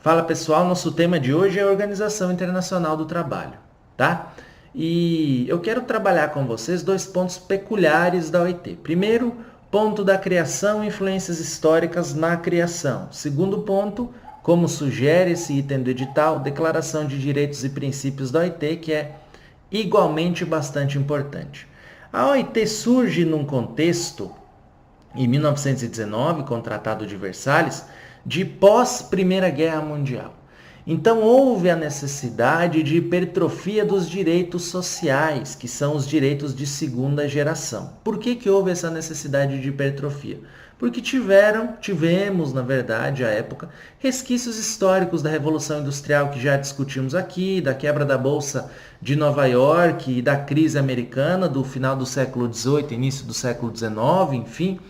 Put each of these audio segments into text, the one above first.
Fala pessoal, nosso tema de hoje é a Organização Internacional do Trabalho, tá? E eu quero trabalhar com vocês dois pontos peculiares da OIT. Primeiro, ponto da criação e influências históricas na criação. Segundo ponto, como sugere esse item do edital, Declaração de Direitos e Princípios da OIT, que é igualmente bastante importante. A OIT surge num contexto, em 1919, com o Tratado de Versalhes, de pós-Primeira Guerra Mundial. Então houve a necessidade de hipertrofia dos direitos sociais, que são os direitos de segunda geração. Por que houve essa necessidade de hipertrofia? Porque tivemos, na verdade, à época, resquícios históricos da Revolução Industrial que já discutimos aqui, da quebra da Bolsa de Nova York e da crise americana do final do século XVIII, início do século XIX, enfim.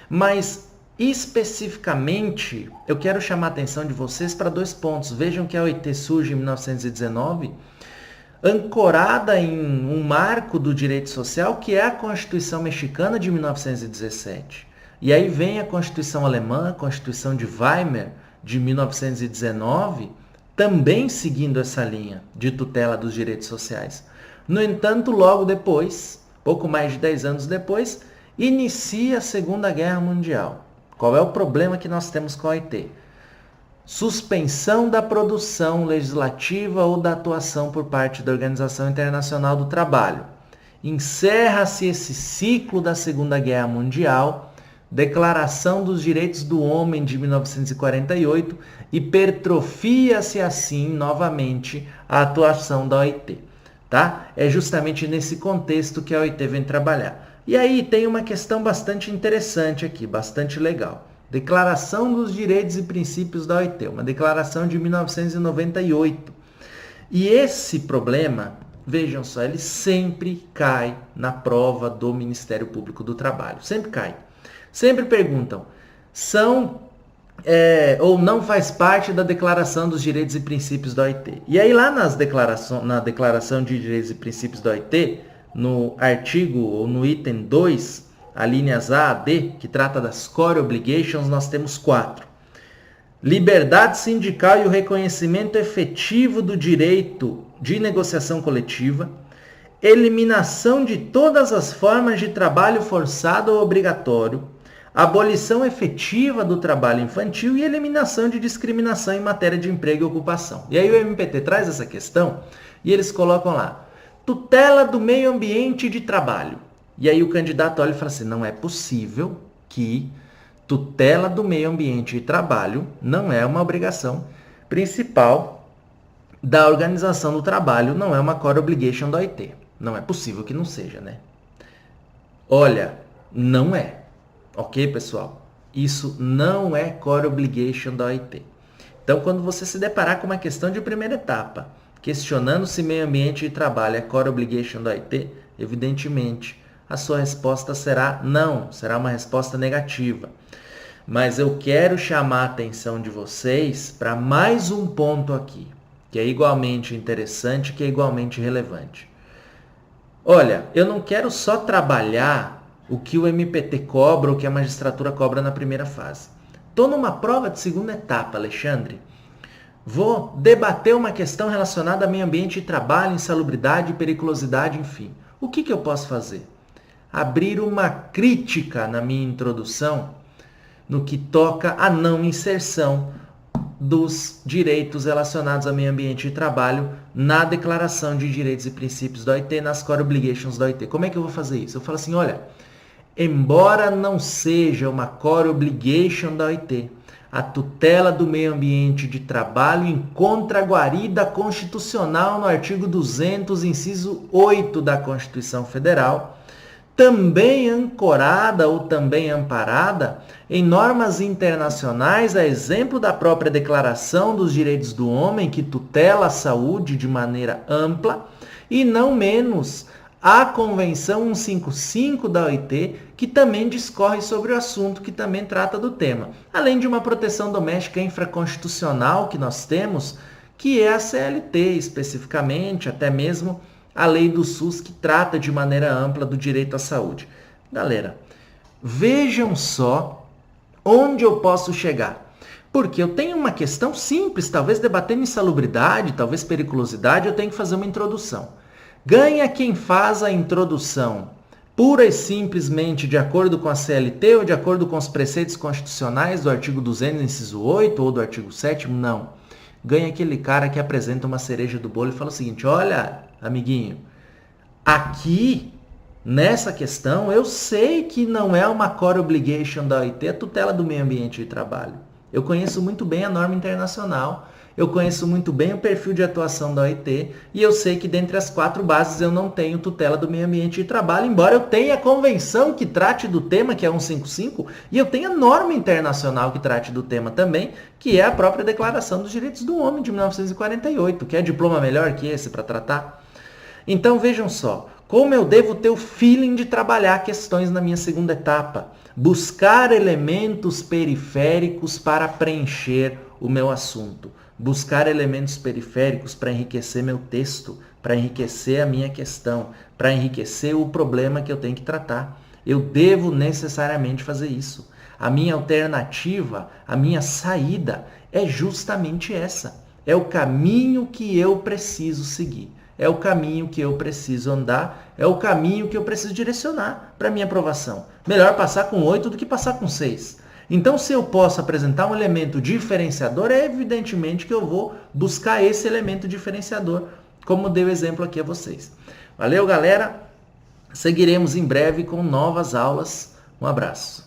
Mas especificamente, eu quero chamar a atenção de vocês para dois pontos. Vejam que a OIT surge em 1919, ancorada em um marco do direito social, que é a Constituição Mexicana de 1917. E aí vem a Constituição Alemã, a Constituição de Weimar, de 1919, também seguindo essa linha de tutela dos direitos sociais. No entanto, logo depois, pouco mais de 10 anos depois, inicia a Segunda Guerra Mundial. Qual é o problema que nós temos com a OIT? Suspensão da produção legislativa ou da atuação por parte da Organização Internacional do Trabalho. Encerra-se esse ciclo da Segunda Guerra Mundial, Declaração dos Direitos do Homem de 1948, hipertrofia-se assim novamente a atuação da OIT. Tá? É justamente nesse contexto que a OIT vem trabalhar. E aí tem uma questão bastante interessante aqui, bastante legal. Declaração dos Direitos e Princípios da OIT, uma declaração de 1998. E esse problema, vejam só, ele sempre cai na prova do Ministério Público do Trabalho. Sempre cai. Sempre perguntam, ou não faz parte da Declaração dos Direitos e Princípios da OIT. E aí lá na Declaração de Direitos e Princípios da OIT, no artigo ou no item 2, a linhas A a D, que trata das core obligations, nós temos 4. Liberdade sindical e o reconhecimento efetivo do direito de negociação coletiva, eliminação de todas as formas de trabalho forçado ou obrigatório, abolição efetiva do trabalho infantil e eliminação de discriminação em matéria de emprego e ocupação. E aí o MPT traz essa questão e eles colocam lá, tutela do meio ambiente de trabalho. E aí o candidato olha e fala assim, não é possível que tutela do meio ambiente de trabalho não é uma obrigação principal da organização do trabalho, não é uma core obligation da OIT. Não é possível que não seja, né? Olha, não é. Ok, pessoal? Isso não é core obligation da OIT. Então, quando você se deparar com uma questão de primeira etapa, questionando se meio ambiente de trabalho é core obligation da OIT, evidentemente, a sua resposta será não, será uma resposta negativa. Mas eu quero chamar a atenção de vocês para mais um ponto aqui, que é igualmente interessante, que é igualmente relevante. Olha, eu não quero só trabalhar o que o MPT cobra, o que a magistratura cobra na primeira fase. Estou numa prova de segunda etapa, Alexandre. Vou debater uma questão relacionada a meio ambiente de trabalho, insalubridade, periculosidade, enfim. O que eu posso fazer? Abrir uma crítica na minha introdução no que toca à não inserção dos direitos relacionados ao meio ambiente de trabalho na Declaração de Direitos e Princípios da OIT, nas core obligations da OIT. Como é que eu vou fazer isso? Eu falo assim, olha, embora não seja uma core obligation da OIT, a tutela do meio ambiente de trabalho encontra guarida constitucional no artigo 200, inciso 8 da Constituição Federal, também ancorada ou também amparada em normas internacionais, a exemplo da própria Declaração dos Direitos do Homem, que tutela a saúde de maneira ampla, e não menos a Convenção 155 da OIT, que também discorre sobre o assunto, que também trata do tema. Além de uma proteção doméstica infraconstitucional que nós temos, que é a CLT especificamente, até mesmo a lei do SUS, que trata de maneira ampla do direito à saúde. Galera, vejam só onde eu posso chegar. Porque eu tenho uma questão simples, talvez debatendo insalubridade, talvez periculosidade, eu tenho que fazer uma introdução. Ganha quem faz a introdução pura e simplesmente de acordo com a CLT ou de acordo com os preceitos constitucionais do artigo 200, inciso 8 ou do artigo 7º? Não. Ganha aquele cara que apresenta uma cereja do bolo e fala o seguinte: olha, amiguinho, aqui nessa questão eu sei que não é uma core obligation da OIT a tutela do meio ambiente de trabalho. Eu conheço muito bem a norma internacional, eu conheço muito bem o perfil de atuação da OIT e eu sei que dentre as 4 bases eu não tenho tutela do meio ambiente de trabalho, embora eu tenha a convenção que trate do tema, que é 155, e eu tenha norma internacional que trate do tema também, que é a própria Declaração dos Direitos do Homem de 1948, que é diploma melhor que esse para tratar. Então vejam só, como eu devo ter o feeling de trabalhar questões na minha segunda etapa. Buscar elementos periféricos para preencher o meu assunto. Buscar elementos periféricos para enriquecer meu texto, para enriquecer a minha questão, para enriquecer o problema que eu tenho que tratar. Eu devo necessariamente fazer isso. A minha alternativa, a minha saída é justamente essa. É o caminho que eu preciso seguir. É o caminho que eu preciso andar, é o caminho que eu preciso direcionar para minha aprovação. Melhor passar com 8 do que passar com 6. Então, se eu posso apresentar um elemento diferenciador, é evidentemente que eu vou buscar esse elemento diferenciador, como dei o exemplo aqui a vocês. Valeu, galera! Seguiremos em breve com novas aulas. Um abraço.